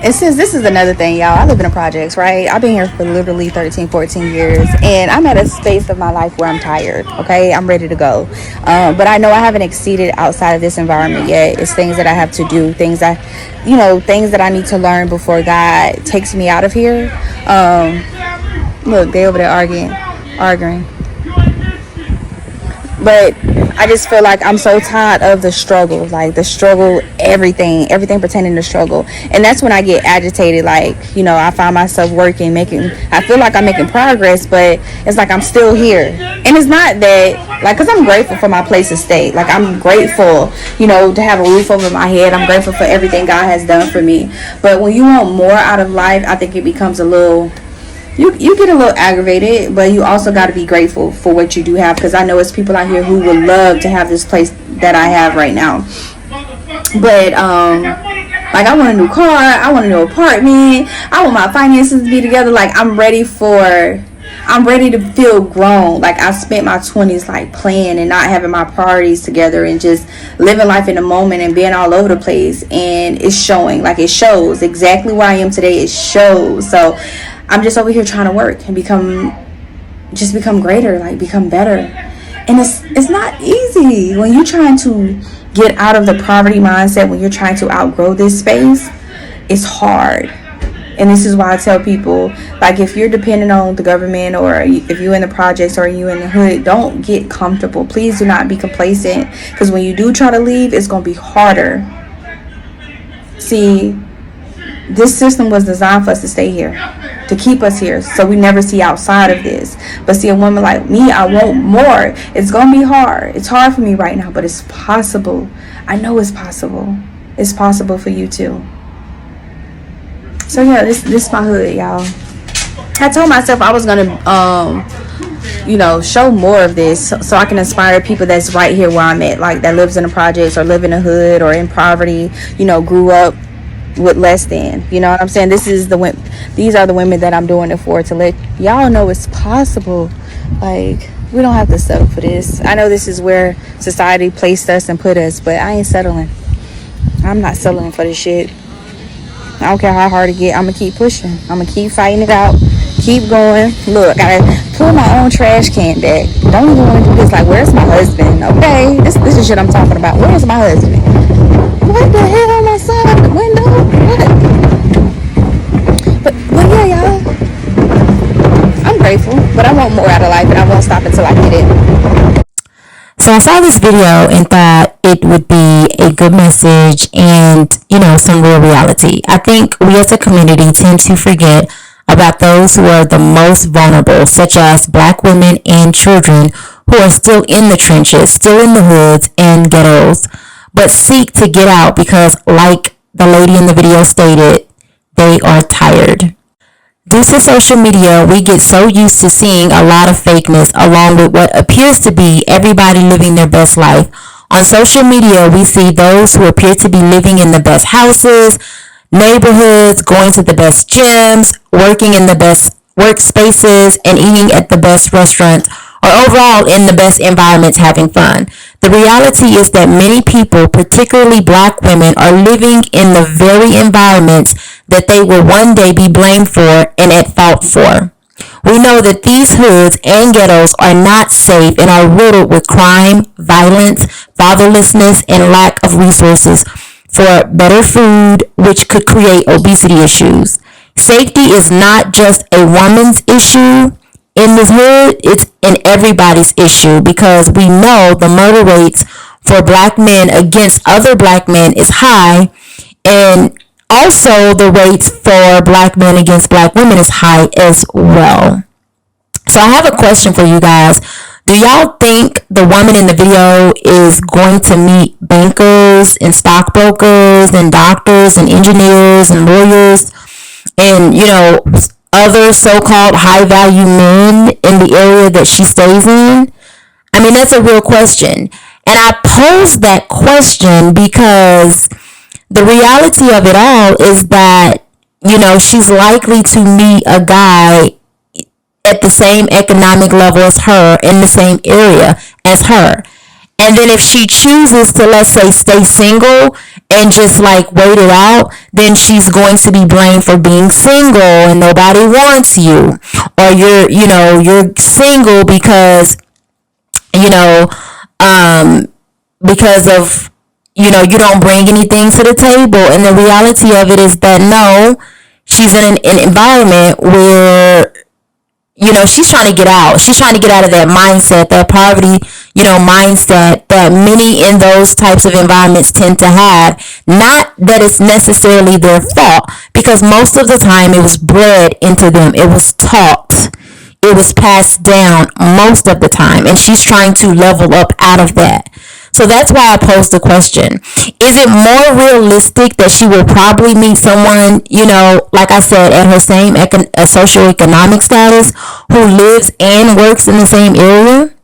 And since this is another thing, y'all, I live in a projects, right? I've been here for literally 13, 14 years, and I'm at a space of my life where I'm tired, okay? I'm ready to go. But I know I haven't exceeded outside of this environment yet. It's things that I have to do, things that I need to learn before God takes me out of here. Look, they over there arguing. But I just feel like I'm so tired of the struggle, like the struggle, everything pertaining to struggle. And that's when I get agitated. Like, I find myself I feel like I'm making progress, but it's like I'm still here. And it's not that, like, because I'm grateful for my place to stay. Like, I'm grateful, to have a roof over my head. I'm grateful for everything God has done for me. But when you want more out of life, I think it becomes a little... You get a little aggravated, but you also got to be grateful for what you do have, because I know it's people out here who would love to have this place that I have right now. But like, I want a new car, I want a new apartment, I want my finances to be together. Like, I'm ready to feel grown. Like, I spent my 20s like playing and not having my priorities together and just living life in the moment and being all over the place, and it's showing. Like, it shows exactly where I am today. It shows. So I'm just over here trying to work and become greater, like become better. And it's not easy when you're trying to get out of the poverty mindset, when you're trying to outgrow this space. It's hard. And this is why I tell people, like, if you're dependent on the government, or if you're in the projects, or you in the hood, don't get comfortable. Please do not be complacent, because when you do try to leave, it's going to be harder. See, this system was designed for us to stay here, to keep us here, so we never see outside of this. But see, a woman like me, I want more. It's gonna be hard. It's hard for me right now, but it's possible. I know it's possible. It's possible for you too. So yeah, this is my hood, y'all. I told myself I was gonna show more of this, so I can inspire people that's right here where I'm at, like that lives in the projects or live in the hood or in poverty, grew up with less than, what I'm saying? These are the women that I'm doing it for, to let y'all know it's possible. Like, we don't have to settle for this. I know this is where society placed us and put us, but I ain't settling. I'm not settling for this shit. I don't care how hard it get. I'm gonna keep pushing. I'm gonna keep fighting it out. Keep going. Look, I gotta pull my own trash can back. Don't even want to do this. Like, where's my husband? Okay, this is shit I'm talking about. Where's my husband? What the hell am I outside the window? What? But yeah, y'all. I'm grateful, but I want more out of life, and I won't stop until I get it. So I saw this video and thought it would be a good message and, some real reality. I think we as a community tend to forget about those who are the most vulnerable, such as Black women and children who are still in the trenches, still in the hoods and ghettos, but seek to get out because, like the lady in the video stated, they are tired. Due to social media, we get so used to seeing a lot of fakeness along with what appears to be everybody living their best life. On social media, we see those who appear to be living in the best houses, neighborhoods, going to the best gyms, working in the best workspaces, and eating at the best restaurants, or overall in the best environments having fun. The reality is that many people, particularly Black women, are living in the very environments that they will one day be blamed for and at fault for. We know that these hoods and ghettos are not safe and are riddled with crime, violence, fatherlessness, and lack of resources for better food, which could create obesity issues. Safety is not just a woman's issue in this hood, it's in everybody's issue, because we know the murder rates for Black men against other Black men is high, and also the rates for Black men against Black women is high as well. So I have a question for you guys. Do y'all think the woman in the video is going to meet bankers and stockbrokers and doctors and engineers and lawyers and, other so-called high-value men in the area that she stays in? I mean, that's a real question. And I pose that question because the reality of it all is that, she's likely to meet a guy at the same economic level as her, in the same area as her. And then if she chooses to, let's say, stay single and just like wait it out, then she's going to be blamed for being single and nobody wants you. Or you're single because, you know, because of, you don't bring anything to the table. And the reality of it is that no, she's in an environment where, she's trying to get out. She's trying to get out of that mindset, that poverty, mindset that many in those types of environments tend to have. Not that it's necessarily their fault, because most of the time it was bred into them. It was taught. It was passed down most of the time. And she's trying to level up out of that. So that's why I posed the question. Is it more realistic that she will probably meet someone, like I said, at her same socioeconomic status, who lives and works in the same area?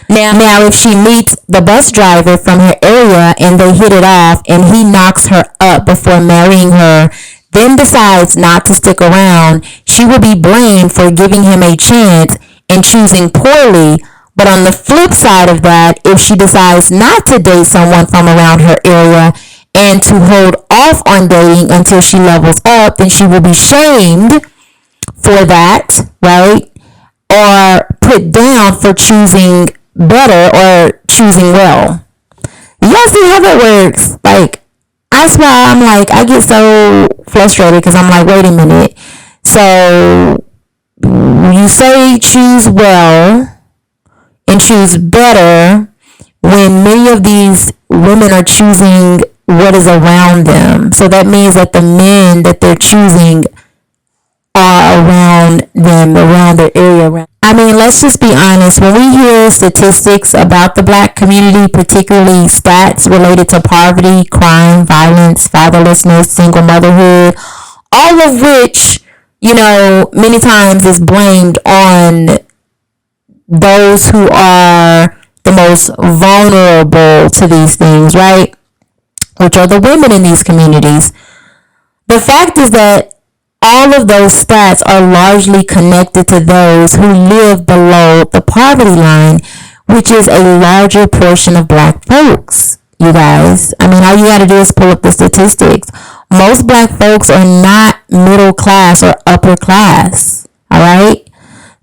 Now, if she meets the bus driver from her area and they hit it off and he knocks her up before marrying her, then decides not to stick around, she will be blamed for giving him a chance and choosing poorly. But on the flip side of that, if she decides not to date someone from around her area and to hold off on dating until she levels up, then she will be shamed for that, right? Or put down for choosing better or choosing well. Y'all see how that works? Like, that's why I'm like, I get so frustrated because I'm like, wait a minute. So you say choose well and choose better when many of these women are choosing what is around them. So that means that the men that they're choosing are around them, around their area. I mean, let's just be honest. When we hear statistics about the black community, particularly stats related to poverty, crime, violence, fatherlessness, single motherhood, all of which, many times is blamed on those who are the most vulnerable to these things, right? Which are the women in these communities. The fact is that all of those stats are largely connected to those who live below the poverty line, which is a larger portion of black folks, you guys. I mean, all you gotta do is pull up the statistics. Most black folks are not middle class or upper class, all right?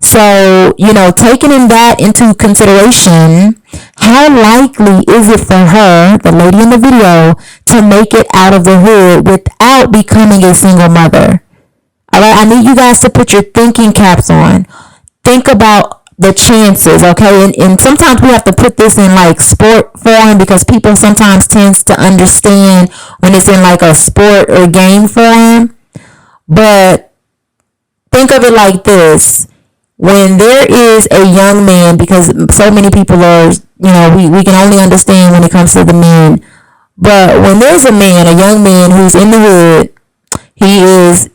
So, taking that into consideration, how likely is it for her, the lady in the video, to make it out of the hood without becoming a single mother? All right, I need you guys to put your thinking caps on. Think about the chances, okay? And sometimes we have to put this in like sport form because people sometimes tends to understand when it's in like a sport or game form. But think of it like this. When there is a young man, because so many people are, we can only understand when it comes to the men. But when there's a young man who's in the hood, he is,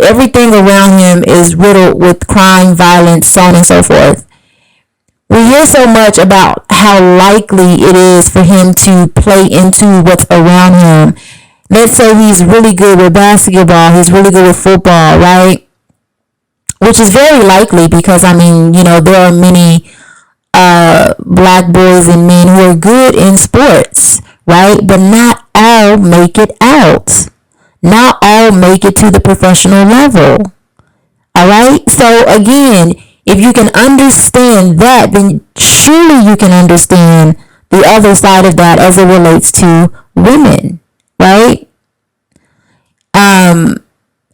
everything around him is riddled with crime, violence, so on and so forth. We hear so much about how likely it is for him to play into what's around him. Let's say he's really good with basketball, he's really good with football, right? Which is very likely because, there are many black boys and men who are good in sports, right? But not all make it out. Not all make it to the professional level. All right? So, again, if you can understand that, then surely you can understand the other side of that as it relates to women, right?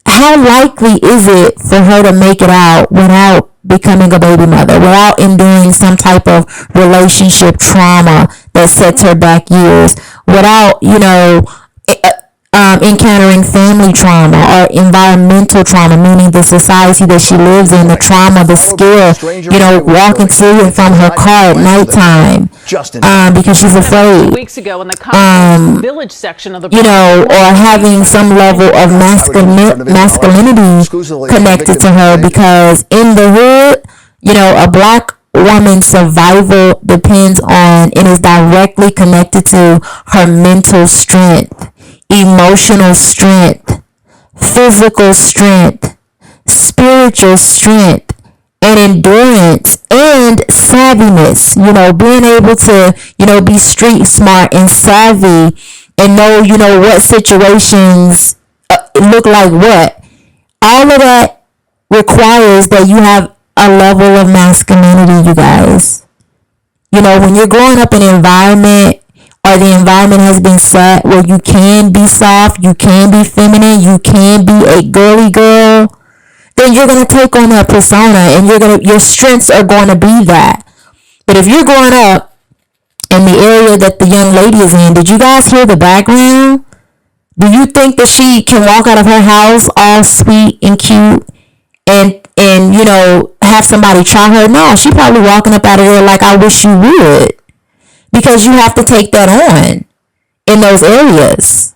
How likely is it for her to make it out without becoming a baby mother, without enduring some type of relationship trauma that sets her back years, without, encountering family trauma or environmental trauma, meaning the society that she lives in, the trauma, the scare, walking to and from her car at nighttime because she's afraid. Weeks ago in the village section of the or having some level of masculinity connected to her, because in the hood, a black woman's survival depends on and is directly connected to her mental strength, emotional strength, physical strength, spiritual strength, and endurance and savviness, being able to, be street smart and savvy and know, what situations look like what. All of that requires that you have a level of masculinity, you guys. When you're growing up in an environment or the environment has been set where you can be soft, you can be feminine, you can be a girly girl, then you're going to take on that persona and your strengths are going to be that. But if you're growing up in the area that the young lady is in, did you guys hear the background? Do you think that she can walk out of her house all sweet and cute and have somebody try her? No, she probably walking up out of there like, I wish you would. Because you have to take that on in those areas.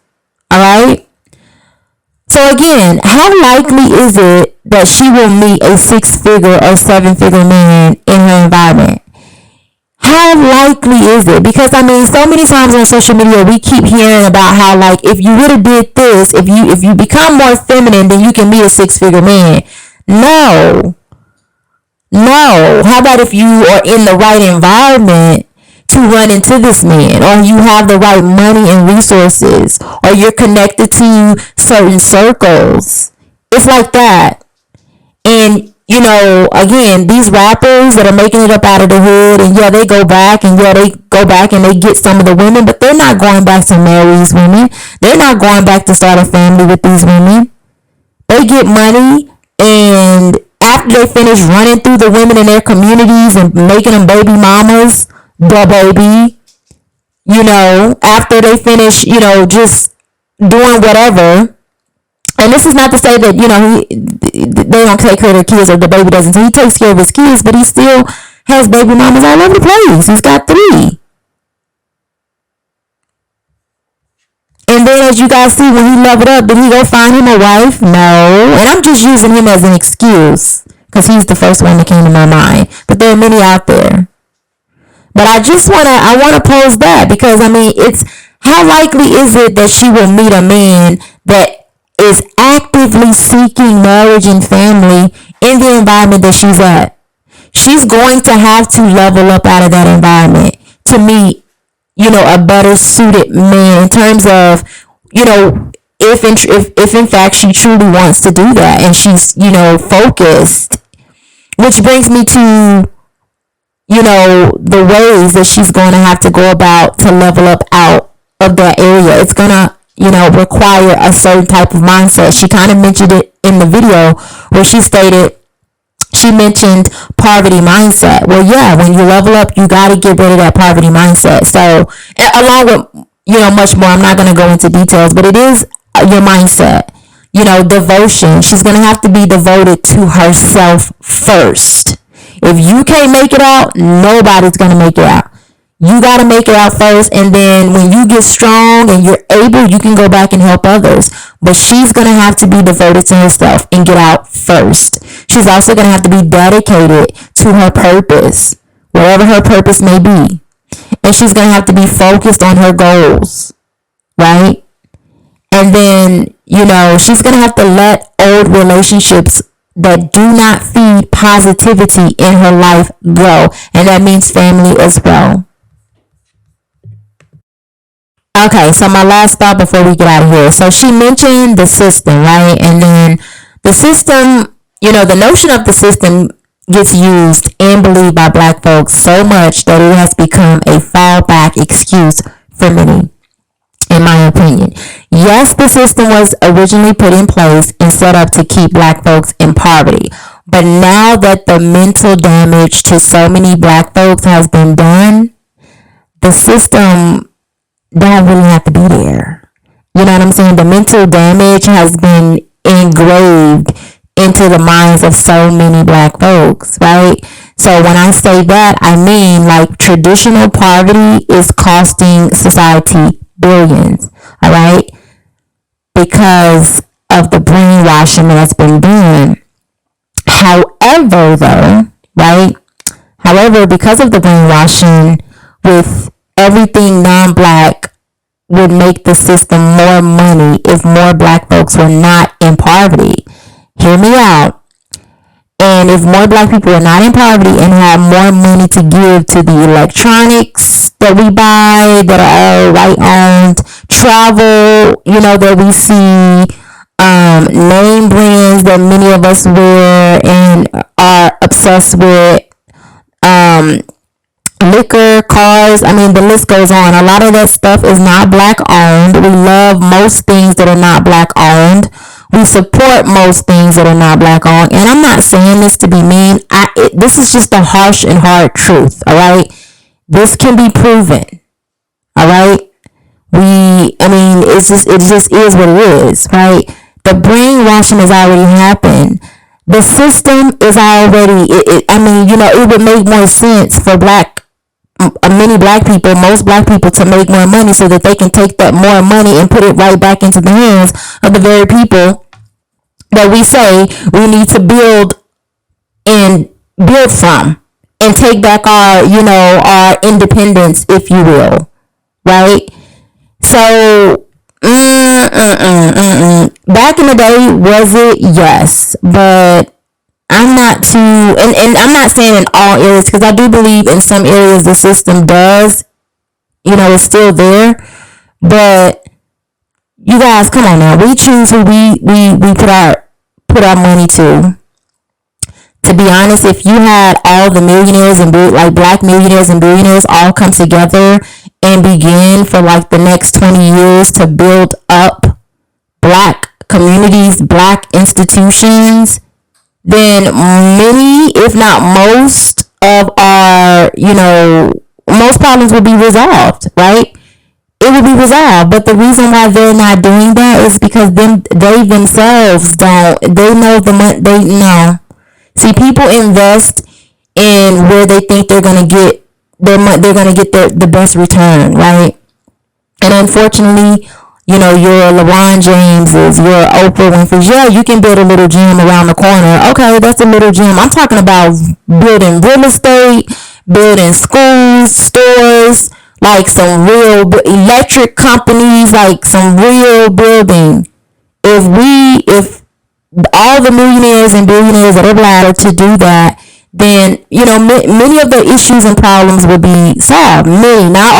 All right? So again, how likely is it that she will meet a 6-figure or 7-figure man in her environment? How likely is it? Because so many times on social media we keep hearing about how, like, if you would have did this, if you become more feminine, then you can meet a 6-figure man. No. How about if you are in the right environment to run into this man, or you have the right money and resources, or you're connected to certain circles? It's like that. And again, these rappers that are making it up out of the hood, and they go back and they get some of the women, but they're not going back to marry these women. They're not going back to start a family with these women. They get money, and after they finish running through the women in their communities and making them baby mamas, the baby, after they finish, just doing whatever. And this is not to say that, they don't take care of their kids or the baby doesn't. He takes care of his kids, but he still has baby mamas all over the place. He's got 3. And then, as you guys see, when he leveled up, did he go find him a wife? No. And I'm just using him as an excuse because he's the first one that came to my mind. But there are many out there. But I want to pose that because, it's how likely is it that she will meet a man that is actively seeking marriage and family in the environment that she's at? She's going to have to level up out of that environment to meet, a better suited man in terms of, if in fact she truly wants to do that and she's, focused. Which brings me to, the ways that she's going to have to go about to level up out of that area. It's going to, require a certain type of mindset. She kind of mentioned it in the video where she mentioned poverty mindset. Well, yeah, when you level up, you got to get rid of that poverty mindset. So, along with, much more, I'm not going to go into details, but it is your mindset. Devotion. She's going to have to be devoted to herself first. If you can't make it out, nobody's going to make it out. You got to make it out first, and then when you get strong and you're able, you can go back and help others. But she's going to have to be devoted to herself and get out first. She's also going to have to be dedicated to her purpose, wherever her purpose may be. And she's going to have to be focused on her goals, right? And then, she's going to have to let old relationships that do not feed positivity in her life go. And that means family as well. Okay, so my last thought before we get out of here. So she mentioned the system, right? And then the system, the notion of the system gets used and believed by Black folks so much that it has become a fallback excuse for many, in my opinion. Yes, the system was originally put in place and set up to keep Black folks in poverty. But now that the mental damage to so many Black folks has been done, the system don't really have to be there. You know what I'm saying? The mental damage has been engraved into the minds of so many Black folks, right? So when I say that, I mean like traditional poverty is costing society billions, all right? Because of the brainwashing that's been done. However, though, right? However, because of the brainwashing, with everything non-Black would make the system more money if more Black folks were not in poverty. Hear me out. And if more black people are not in poverty and have more money to give to the electronics that we buy that are all white owned, travel, that we see, name brands that many of us wear and are obsessed with, liquor, cars, the list goes on. A lot of that stuff is not black owned. We love most things that are not black owned. We support most things that are not black owned. And I'm not saying this to be mean. This is just the harsh and hard truth, all right? This can be proven, all right? It just is what it is, right? The brainwashing has already happened. The system is already, it would make more sense for many black people, most black people, to make more money so that they can take that more money and put it right back into the hands of the very people that we say we need to build from and take back our independence, if you will, right? So, back in the day, was it? Yes, but I'm not too, and I'm not saying in all areas, because I do believe in some areas the system does, it's still there. But you guys, come on now, we choose who we put our money to. To be honest, if you had all the millionaires and black millionaires and billionaires all come together and begin for the next 20 years to build up black communities, black institutions, then many, if not most of our, most problems will be resolved, right? It will be resolved. But the reason why they're not doing that is because they themselves they know the money, they know. See, people invest in where they think they're going to get the best return, right? And unfortunately, your LeBron Jameses, your Oprah Winfrey's, yeah, you can build a little gym around the corner. Okay, that's a little gym. I'm talking about building real estate, building schools, stores, some real electric companies, some real building. If all the millionaires and billionaires that are allowed to do that, then, many of the issues and problems will be solved. Many, not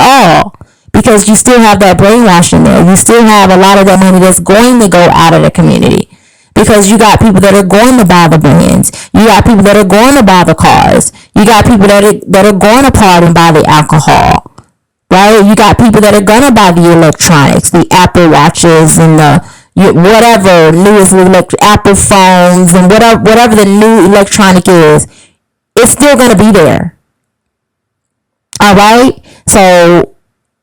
all. Because you still have that brainwashing there. You still have a lot of that money that's going to go out of the community. Because you got people that are going to buy the brands. You got people that are going to buy the cars. You got people that are going to party and buy the alcohol. Right? You got people that are going to buy the electronics, the Apple Watches and the whatever newest Apple phones and whatever the new electronic is. It's still going to be there. All right? So,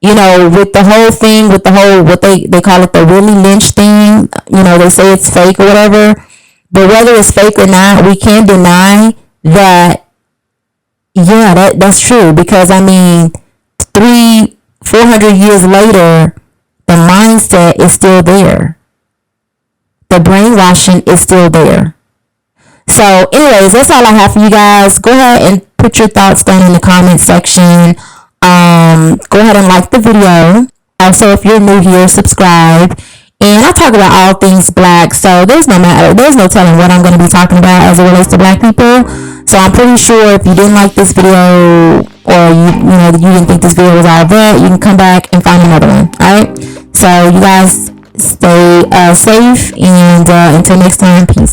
with the whole thing, with the whole, what they call it, the Willie Lynch thing, they say it's fake or whatever. But whether it's fake or not, we can't deny that, yeah, that's true. Because, 300-400 years later, the mindset is still there. The brainwashing is still there. So, anyways, that's all I have for you guys. Go ahead and put your thoughts down in the comment section. Go ahead and like the video. Also, if you're new here, subscribe. And I talk about all things black, so there's no telling what I'm going to be talking about as it relates to black people. So I'm pretty sure if you didn't like this video, or you didn't think this video was all that, you can come back and find another one. All right. So you guys stay safe, and until next time, peace.